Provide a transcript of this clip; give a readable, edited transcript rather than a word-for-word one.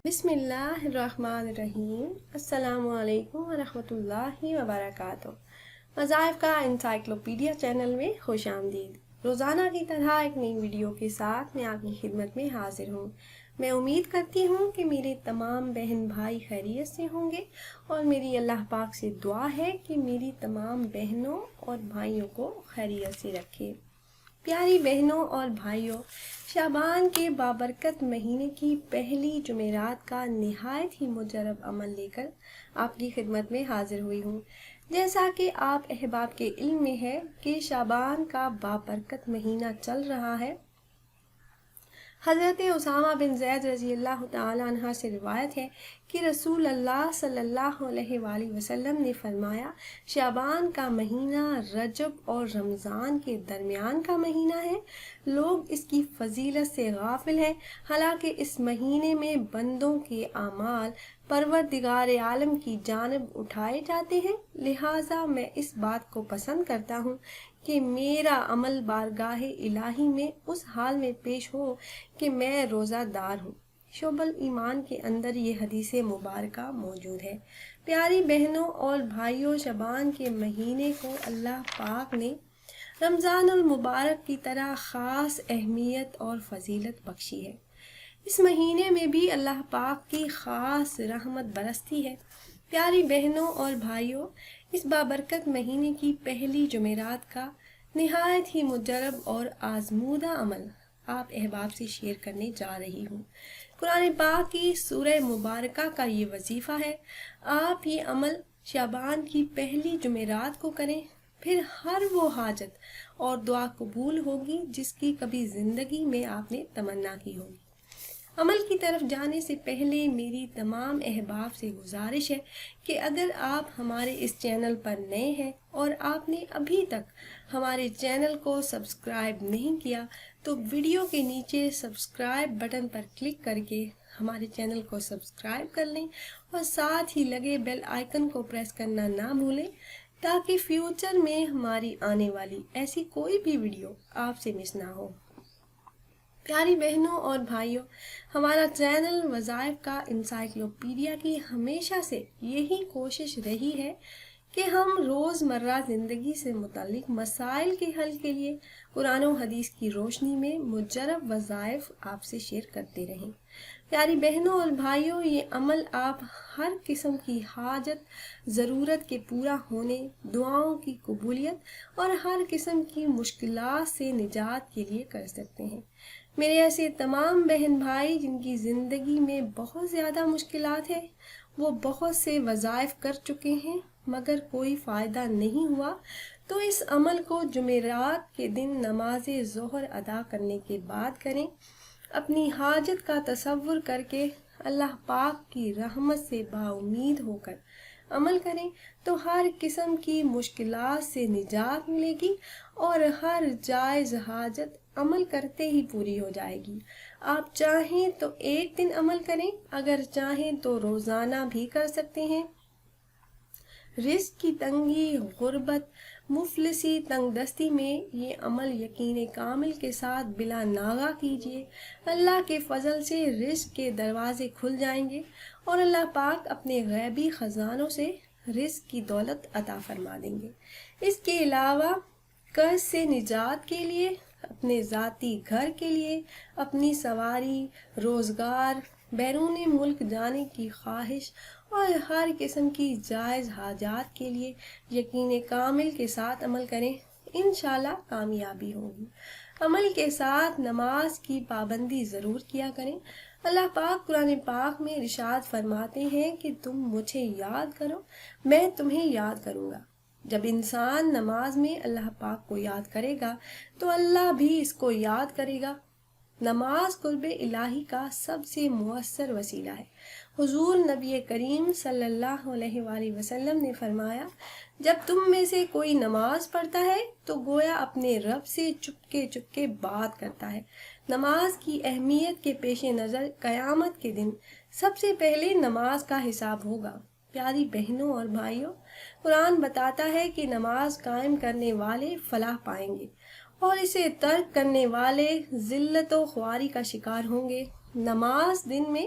بسم اللہ الرحمن الرحیم۔ السلام علیکم ورحمۃ اللہ وبرکاتہ۔ وظائف کا انسائکلوپیڈیا چینل میں خوش آمدید۔ روزانہ کی طرح ایک نئی ویڈیو کے ساتھ میں آپ کی خدمت میں حاضر ہوں۔ میں امید کرتی ہوں کہ میرے تمام بہن بھائی خیریت سے ہوں گے، اور میری اللہ پاک سے دعا ہے کہ میری تمام بہنوں اور بھائیوں کو خیریت سے رکھے۔ پیاری بہنوں اور بھائیوں، شعبان کے بابرکت مہینے کی پہلی جمعرات کا نہایت ہی مجرب عمل لے کر آپ کی خدمت میں حاضر ہوئی ہوں۔ جیسا کہ آپ احباب کے علم میں ہے کہ شعبان کا بابرکت مہینہ چل رہا ہے، حضرت اسامہ بن زید رضی اللہ تعالیٰ عنہ سے روایت ہے کہ رسول اللہ صلی اللہ علیہ وآلہ وسلم نے فرمایا، شعبان کا مہینہ رجب اور رمضان کے درمیان کا مہینہ ہے۔ لوگ اس کی فضیلت سے غافل ہیں، حالانکہ اس مہینے میں بندوں کے اعمال پروردگار عالم کی جانب اٹھائے جاتے ہیں، لہٰذا میں اس بات کو پسند کرتا ہوں کہ میرا عمل بارگاہ الہی میں اس حال میں پیش ہو کہ میں روزہ دار ہوں۔ شعب الایمان کے اندر یہ حدیث مبارکہ موجود ہے۔ پیاری بہنوں اور بھائیوں، شعبان کے مہینے کو اللہ پاک نے رمضان المبارک کی طرح خاص اہمیت اور فضیلت بخشی ہے۔ اس مہینے میں بھی اللہ پاک کی خاص رحمت برستی ہے۔ پیاری بہنوں اور بھائیوں، اس بابرکت مہینے کی پہلی جمعرات کا نہایت ہی مجرب اور آزمودہ عمل آپ احباب سے شیئر کرنے جا رہی ہوں۔ قرآن پاک کی سورہ مبارکہ کا یہ وظیفہ ہے، آپ یہ عمل شعبان کی پہلی جمعرات کو کریں، پھر ہر وہ حاجت اور دعا قبول ہوگی جس کی کبھی زندگی میں آپ نے تمنا کی ہوگی۔ عمل کی طرف جانے سے پہلے میری تمام احباب سے گزارش ہے کہ اگر آپ ہمارے اس چینل پر نئے ہیں اور آپ نے ابھی تک ہمارے چینل کو سبسکرائب نہیں کیا تو ویڈیو کے نیچے سبسکرائب بٹن پر کلک کر کے ہمارے چینل کو سبسکرائب کر لیں، اور ساتھ ہی لگے بیل آئیکن کو پریس کرنا نہ بھولیں تاکہ فیوچر میں ہماری آنے والی ایسی کوئی بھی ویڈیو آپ سے مس نہ ہو۔ پیاری بہنوں اور بھائیوں، ہمارا چینل وظائف کا انسائکلوپیڈیا کی ہمیشہ سے یہی کوشش رہی ہے کہ ہم روزمرہ زندگی سے متعلق مسائل کے حل کے لیے قرآن و حدیث کی روشنی میں مجرب وظائف آپ سے شیئر کرتے رہیں۔ پیاری بہنوں اور بھائیوں، یہ عمل آپ ہر قسم کی حاجت ضرورت کے پورا ہونے، دعاؤں کی قبولیت اور ہر قسم کی مشکلات سے نجات کے لیے کر سکتے ہیں۔ میرے ایسے تمام بہن بھائی جن کی زندگی میں بہت زیادہ مشکلات ہیں، وہ بہت سے وظائف کر چکے ہیں مگر کوئی فائدہ نہیں ہوا، تو اس عمل کو جمعرات کے دن نماز ظہر ادا کرنے کے بعد کریں۔ اپنی حاجت کا تصور کر کے اللہ پاک کی رحمت سے باامید ہو کر عمل کریں تو ہر قسم کی مشکلات سے نجات ملے گی، اور ہر جائز حاجت عمل کرتے ہی پوری ہو جائے گی۔ آپ چاہیں تو ایک دن عمل کریں، اگر چاہیں تو روزانہ بھی کر سکتے ہیں۔ رزق کی تنگی، غربت، مفلسی، تنگ دستی میں یہ عمل یقین کامل کے ساتھ بلا ناغہ کیجیے۔ اللہ کے فضل سے رزق کے دروازے کھل جائیں گے، اور اللہ پاک اپنے غیبی خزانوں سے رزق کی دولت عطا فرما دیں گے۔ اس کے علاوہ قرض سے نجات کے لیے، اپنے ذاتی گھر کے لیے، اپنی سواری، روزگار، بیرون ملک جانے کی خواہش اور ہر قسم کی جائز حاجات کے لیے یقین کامل کے ساتھ عمل کریں، انشاءاللہ کامیابی ہوگی۔ عمل کے ساتھ نماز کی پابندی ضرور کیا کریں۔ اللہ پاک قرآن پاک میں ارشاد فرماتے ہیں کہ تم مجھے یاد کرو، میں تمہیں یاد کروں گا۔ جب انسان نماز میں اللہ پاک کو یاد کرے گا تو اللہ بھی اس کو یاد کرے گا۔ نماز قرب الہی کا سب سے مؤثر وسیلہ ہے۔ حضور نبی کریم صلی اللہ علیہ وآلہ وسلم نے فرمایا، جب تم میں سے کوئی نماز پڑھتا ہے تو گویا اپنے رب سے چپکے چپکے بات کرتا ہے۔ نماز کی اہمیت کے پیش نظر قیامت کے دن سب سے پہلے نماز کا حساب ہوگا۔ پیاری بہنوں اور بھائیوں، قرآن بتاتا ہے کہ نماز قائم کرنے والے فلاح پائیں گے، اور اسے ترک کرنے والے ذلت و خواری کا شکار ہوں گے۔ نماز دن میں